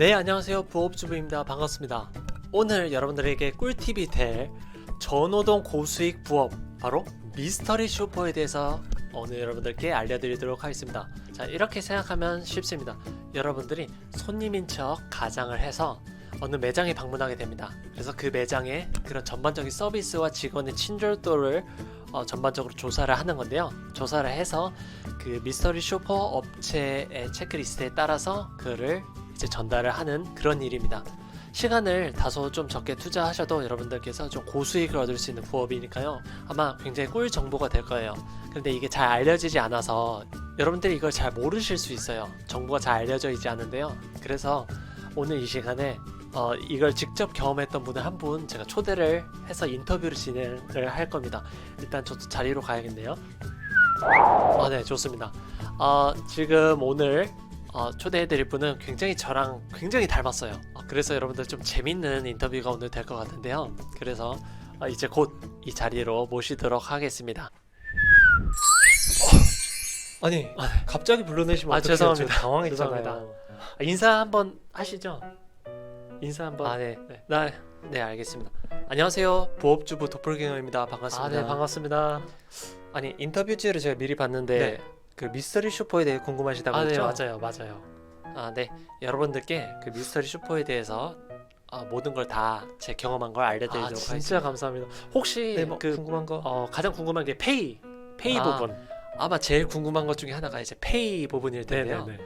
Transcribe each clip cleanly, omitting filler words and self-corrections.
네, 안녕하세요. 부업주부입니다. 반갑습니다. 오늘 여러분들에게 꿀팁이 될 전호동 고수익 부업, 바로 미스터리 쇼퍼에 대해서 오늘 여러분들께 알려드리도록 하겠습니다. 자, 이렇게 생각하면 쉽습니다. 여러분들이 손님인 척 가장을 해서 어느 매장에 방문하게 됩니다. 그래서 그 매장의 그런 전반적인 서비스와 직원의 친절도를 전반적으로 조사를 하는 건데요. 조사를 해서 그 미스터리 쇼퍼 업체의 체크리스트에 따라서 그를 이제 전달을 하는 그런 일입니다. 시간을 다소 좀 적게 투자하셔도 여러분들께서 좀 고수익을 얻을 수 있는 부업이니까요. 아마 굉장히 꿀 정보가 될 거예요. 그런데 이게 잘 알려지지 않아서 여러분들이 이걸 잘 모르실 수 있어요. 정보가 잘 알려져 있지 않은데요. 그래서 오늘 이 시간에 이걸 직접 경험했던 분을 한 분 제가 초대를 해서 인터뷰를 진행을 할 겁니다. 일단 저도 자리로 가야겠네요. 네, 좋습니다. 지금 오늘 초대해드릴 분은 굉장히 저랑 굉장히 닮았어요. 그래서 여러분들 좀 재밌는 인터뷰가 오늘 될 것 같은데요. 그래서 이제 곧 이 자리로 모시도록 하겠습니다. 아니, 갑자기 불러내시면 어떡해요? 죄송합니다. 저 당황했잖아요. 죄송합니다. 인사 한번 하시죠. 인사 한번. 네. 네, 알겠습니다. 안녕하세요. 부업주부 도플갱어입니다. 반갑습니다. 네, 반갑습니다. 아니, 인터뷰지를 제가 미리 봤는데 네. 그 미스터리 슈퍼에 대해 궁금하시다고 네, 했죠? 맞아요. 네. 여러분들께 그 미스터리 슈퍼에 대해서 모든 걸 다 제 경험한 걸 알려드리도록 하겠습니다. 진짜 감사합니다. 혹시 네, 뭐 궁금한 거? 가장 궁금한 게 페이 부분. 아마 제일 궁금한 것 중에 하나가 이제 페이 부분일 텐데요. 네네네.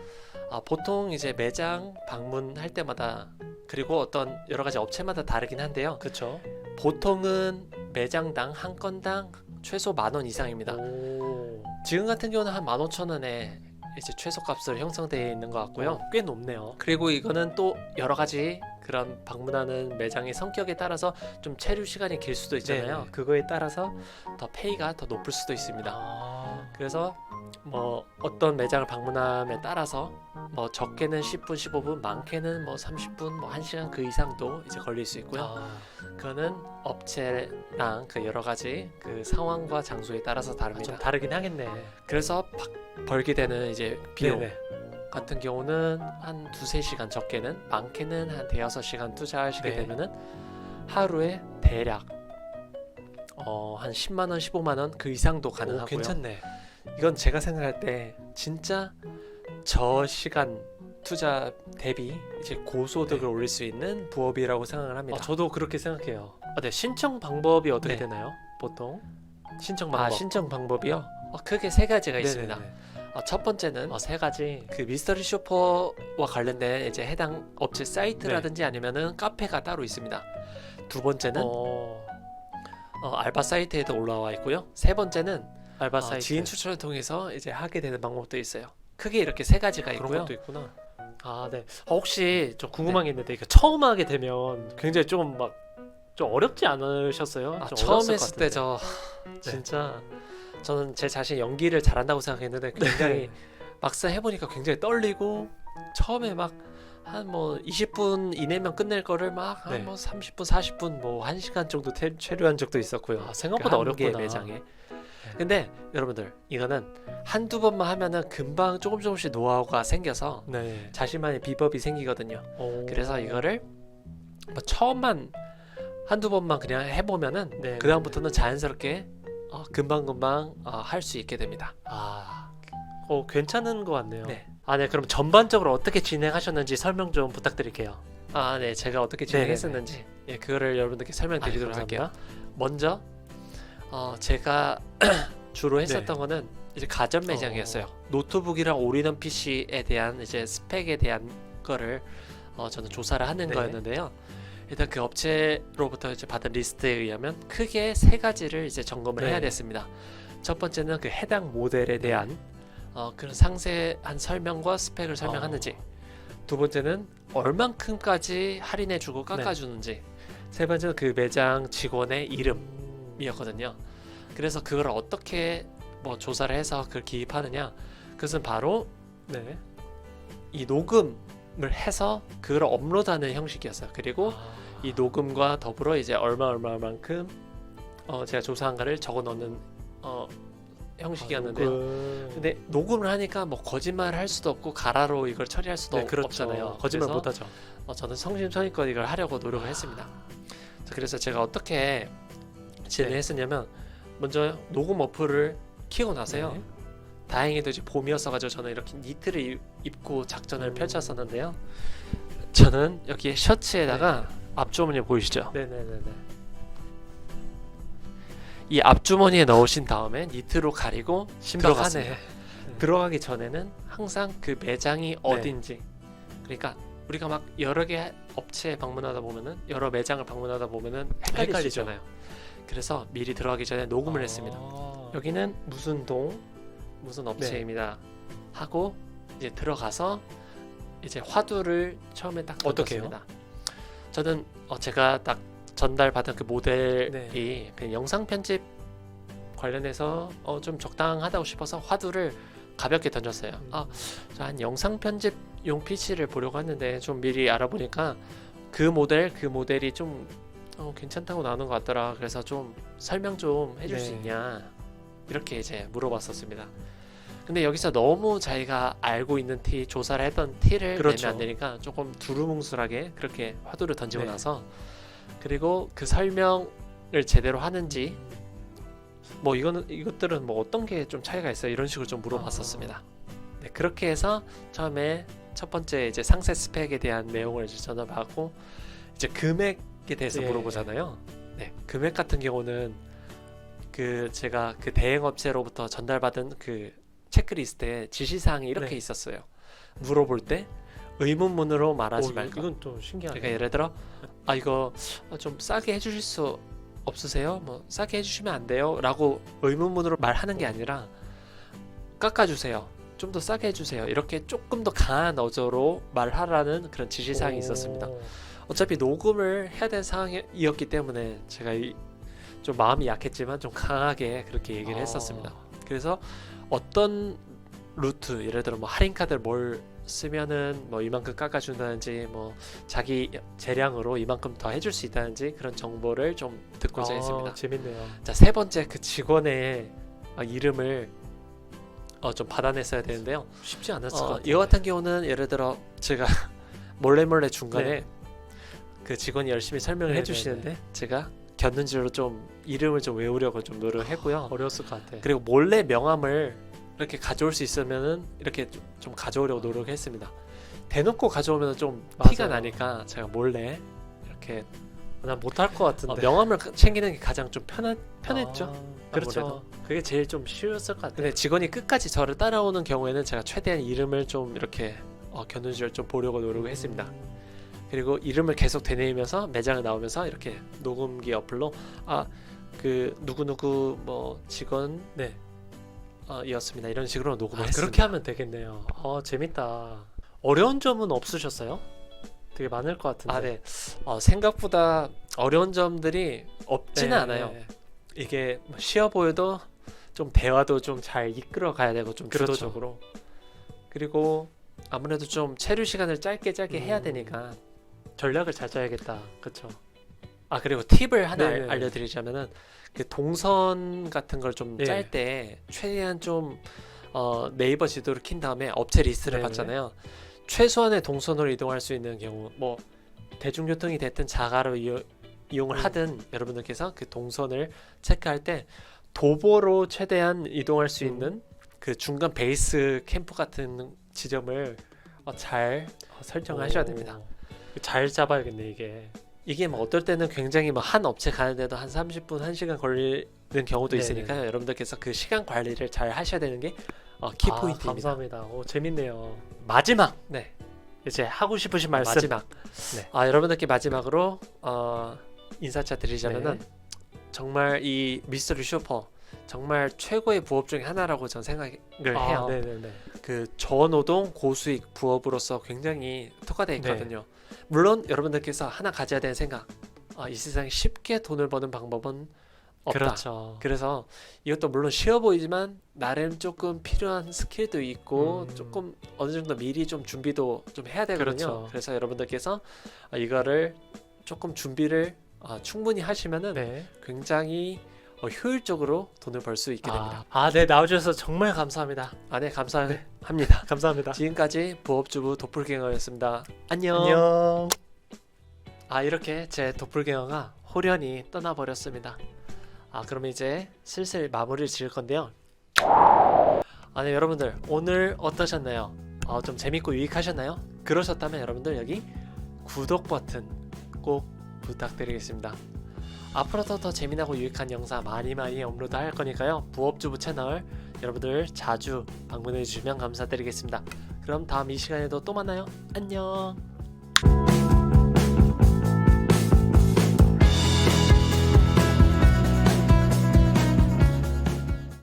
보통 이제 매장 방문할 때마다, 그리고 어떤 여러 가지 업체마다 다르긴 한데요. 그쵸? 보통은 매장당 한 건당 최소 10,000원 이상입니다. 오. 지금 같은 경우는 한 15,000원에 이제 최소값으로 형성되어 있는 것 같고요. 꽤 높네요. 그리고 이거는 또 여러 가지 그런 방문하는 매장의 성격에 따라서 좀 체류 시간이 길 수도 있잖아요. 네네. 그거에 따라서 더 페이가 더 높을 수도 있습니다. 그래서 뭐 어떤 매장을 방문함에 따라서 뭐 적게는 10분, 15분, 많게는 뭐 30분, 뭐 1시간 그 이상도 이제 걸릴 수 있고요. 그거는 업체랑 그 여러 가지 그 상황과 장소에 따라서 다릅니다. 좀 다르긴 하겠네. 그래서 벌게 되는 이제 비용 네네. 같은 경우는 한 2-3시간, 적게는 많게는 한 5-6시간 투자하시게 네. 되면은 하루에 대략 한 10만 원, 15만 원 그 이상도 가능하고요. 괜찮네. 이건 제가 생각할 때 진짜 저시간 투자 대비 이제 고소득을 네. 올릴 수 있는 부업이라고 생각을 합니다. 저도 그렇게 생각해요. 네, 신청 방법이 어떻게 네. 되나요? 보통 신청 방법. 신청 방법이요? 크게 세 가지가 있습니다. 네네네. 첫 번째는 세 가지 그 미스터리 쇼퍼와 관련된 이제 해당 업체 사이트라든지 아니면은 카페가 따로 있습니다. 두 번째는 알바 사이트에도 올라와 있고요. 세 번째는 알바 사이트. 지인 추천을 통해서 이제 하게 되는 방법도 있어요. 크게 이렇게 세 가지가 그런 있고요. 것도 있구나. 네. 혹시 좀 궁금한 게 있는데 이거 처음 하게 되면 굉장히 좀 어렵지 않으셨어요? 좀 처음 어려웠을 했을 것 때 같은데. 진짜 저는 제 자신 연기를 잘한다고 생각했는데 굉장히 막상 해보니까 굉장히 떨리고, 처음에 막 한 뭐 20분 이내면 끝낼 거를 막 한 네. 뭐 30분, 40분, 뭐 1시간 정도 체류한 적도 있었고요. 생각보다 그 한 개의 어렵구나. 매장에. 근데 여러분들, 이거는 한두 번만 하면은 금방 조금씩 노하우가 생겨서 네. 자신만의 비법이 생기거든요. 오. 그래서 이거를 뭐 처음만 한두 번만 그냥 해보면은 네. 그 다음부터는 자연스럽게 금방금방 할 수 있게 됩니다. 괜찮은 것 같네요. 네. 네, 그럼 전반적으로 어떻게 진행하셨는지 설명 좀 부탁드릴게요. 네, 제가 어떻게 진행했었는지 그거를 여러분들께 설명드리도록 할게요. 먼저 제가 주로 했었던 거는 이제 가전 매장이었어요. 노트북이랑 올인원 PC에 대한 이제 스펙에 대한 거를 저는 조사를 하는 네. 거였는데요. 일단 그 업체로부터 이제 받은 리스트에 의하면 크게 세 가지를 이제 점검을 네. 해야 됐습니다. 첫 번째는 그 해당 모델에 대한 그런 상세한 설명과 스펙을 설명하는지, 두 번째는 얼만큼까지 할인해주고 깎아주는지, 세 번째는 그 매장 직원의 이름이었거든요. 그래서 그걸 어떻게 뭐 조사를 해서 그걸 기입하느냐, 그것은 바로 이 녹음을 해서 그걸 업로드하는 형식이었어요. 그리고 이 녹음과 더불어 이제 얼마만큼 제가 조사한 거를 적어 넣는 형식이었는데요. 녹음. 근데 녹음을 하니까 뭐 거짓말을 할 수도 없고 가라로 이걸 처리할 수도 네, 그렇죠. 없잖아요. 거짓말 그래서 못하죠. 저는 성심성의껏 이걸 하려고 노력을 했습니다. 자, 그래서 제가 어떻게 진행했었냐면 먼저 녹음 어플을 키고 나서요. 네. 다행히도 이제 봄이었어가지고 저는 이렇게 니트를 입고 작전을 음. 펼쳤었는데요. 저는 여기 셔츠에다가 앞주머니 보이시죠? 네네네네. 이 앞주머니에 넣으신 다음에 니트로 가리고 신박 들어갔습니다. 하네. 들어가기 전에는 항상 그 매장이 어딘지, 그러니까 우리가 막 여러 개 업체에 방문하다 보면은 여러 매장을 방문하다 보면은 헷갈릴 수 헷갈리죠. 있잖아요. 그래서 미리 들어가기 전에 녹음을 아. 했습니다. 여기는 무슨 동 무슨 업체입니다 하고 이제 들어가서 이제 화두를 처음에 딱 어떻게 던졌습니다. 저는 제가 딱 전달받은 그 모델이 네. 그 영상 편집 관련해서 좀 적당하다고 싶어서 화두를 가볍게 던졌어요. 저 한 영상 편집용 PC를 보려고 했는데 좀 미리 알아보니까 그 모델이 좀 괜찮다고 나오는 것 같더라. 그래서 좀 설명 좀 해줄 수 네. 있냐 이렇게 이제 물어봤었습니다. 근데 여기서 너무 자기가 알고 있는 티, 조사를 했던 티를 그렇죠. 내면 안 되니까 조금 두루뭉술하게 그렇게 화두를 던지고 네. 나서 그리고 그 설명을 제대로 하는지 뭐 이것들은 뭐 어떤 게 좀 차이가 있어요 이런 식으로 좀 물어봤었습니다. 네, 그렇게 해서 처음에 첫 번째 이제 상세 스펙에 대한 내용을 이제 전화받고 이제 금액에 대해서 예. 물어보잖아요. 네, 금액 같은 경우는 그 제가 그 대행 업체로부터 전달받은 그 체크리스트에 지시사항이 이렇게 네. 있었어요. 물어볼 때 의문문으로 말하지 오, 말고. 이건 좀 신기하네. 그러니까 예를 들어 이거 좀 싸게 해주실 수 없으세요? 뭐 싸게 해주시면 안 돼요? 라고 의문문으로 말하는 게 아니라 깎아주세요. 좀 더 싸게 해주세요. 이렇게 조금 더 강한 어조로 말하라는 그런 지시사항이 있었습니다. 어차피 녹음을 해야 되는 상황이었기 때문에 제가 좀 마음이 약했지만 좀 강하게 그렇게 얘기를 했었습니다. 그래서 어떤 루트, 예를 들어 뭐 할인 카드를 뭘 쓰면은 뭐 이만큼 깎아준다든지 뭐 자기 재량으로 이만큼 더 해줄 수 있다든지 그런 정보를 좀 듣고자 했습니다. 재밌네요. 자, 세 번째 그 직원의 이름을 좀 받아냈어야 되는데요. 쉽지 않았을 것 같아요. 이거 같은 경우는 예를 들어 제가 몰래 중간에 네. 그 직원이 열심히 설명을 네네네. 해주시는데 제가 곁눈질로 좀 이름을 좀 외우려고 좀 노력했고요. 어려웠을 것 같아. 그리고 몰래 명함을 이렇게 가져올 수 있으면은 이렇게 좀 가져오려고 노력했습니다. 대놓고 가져오면 좀 티가 맞아요. 나니까 제가 몰래 이렇게 난 못할 것 같은데. 명함을 챙기는 게 가장 좀 편했죠. 그렇죠. 아무래도. 그게 제일 좀 쉬웠을 것 같아요. 근데 직원이 끝까지 저를 따라오는 경우에는 제가 최대한 이름을 좀 이렇게 곁눈질을 좀 보려고 노력을 했습니다. 그리고 이름을 계속 되뇌이면서 매장을 나오면서 이렇게 녹음기 어플로 그 누구누구 뭐 직원 네. 이었습니다. 이런 식으로 녹음을 했습니다. 그렇게 하면 되겠네요. 재밌다. 어려운 점은 없으셨어요? 되게 많을 것 같은데. 네. 생각보다 어려운 점들이 없지는 네, 않아요. 네. 이게 뭐 쉬워 보여도 좀 대화도 좀 잘 이끌어 가야 되고 좀 그렇죠. 주도적으로. 그리고 아무래도 좀 체류 시간을 짧게 해야 되니까. 전략을 잘 짜야겠다. 그렇죠. 그리고 팁을 하나 네네네. 알려드리자면은 그 동선 같은 걸 좀 예. 짤 때 최대한 좀 네이버 지도를 킨 다음에 업체 리스트를 네네. 봤잖아요. 최소한의 동선으로 이동할 수 있는 경우 뭐 대중교통이 됐든 자가로 이용을 하든 여러분들께서 그 동선을 체크할 때 도보로 최대한 이동할 수 있는 그 중간 베이스 캠프 같은 지점을 잘 설정하셔야 됩니다. 잘 잡아야겠네 이게. 이게 뭐 어떨 때는 굉장히 뭐 한 업체 가는데도 한 30분, 1시간 걸리는 경우도 네네. 있으니까요. 여러분들께서 그 시간 관리를 잘 하셔야 되는 게 키포인트입니다. 감사합니다. 재밌네요. 마지막, 네, 이제 하고 싶으신 말씀. 마지막. 네. 여러분들께 마지막으로 인사차 드리자면은 네. 정말 이 미스터리 슈퍼 정말 최고의 부업 중에 하나라고 저는 생각을 해요. 네네네. 그 저노동 고수익 부업으로서 굉장히 특화되어 있거든요. 물론 여러분들께서 하나 가져야 되는 생각, 이 세상에 쉽게 돈을 버는 방법은 없다. 그렇죠. 그래서 이것도 물론 쉬워 보이지만 나름 조금 필요한 스킬도 있고 조금 어느 정도 미리 좀 준비도 좀 해야 되거든요. 그렇죠. 그래서 여러분들께서 이거를 조금 준비를 충분히 하시면은 네. 굉장히 효율적으로 돈을 벌 수 있게 됩니다. 네, 나와주셔서 정말 감사합니다. 네, 감사합니다. 감사합니다. 지금까지 부업주부 도플갱어였습니다. 안녕. 안녕. 이렇게 제 도플갱어가 호련히 떠나버렸습니다. 그럼 이제 슬슬 마무리를 지을 건데요. 네, 여러분들 오늘 어떠셨나요? 좀 재밌고 유익하셨나요? 그러셨다면 여러분들 여기 구독 버튼 꼭 부탁드리겠습니다. 앞으로도 더 재미나고 유익한 영상 많이 업로드 할 거니까요. 부업주부 채널 여러분들 자주 방문해 주시면 감사드리겠습니다. 그럼 다음 이 시간에도 또 만나요. 안녕.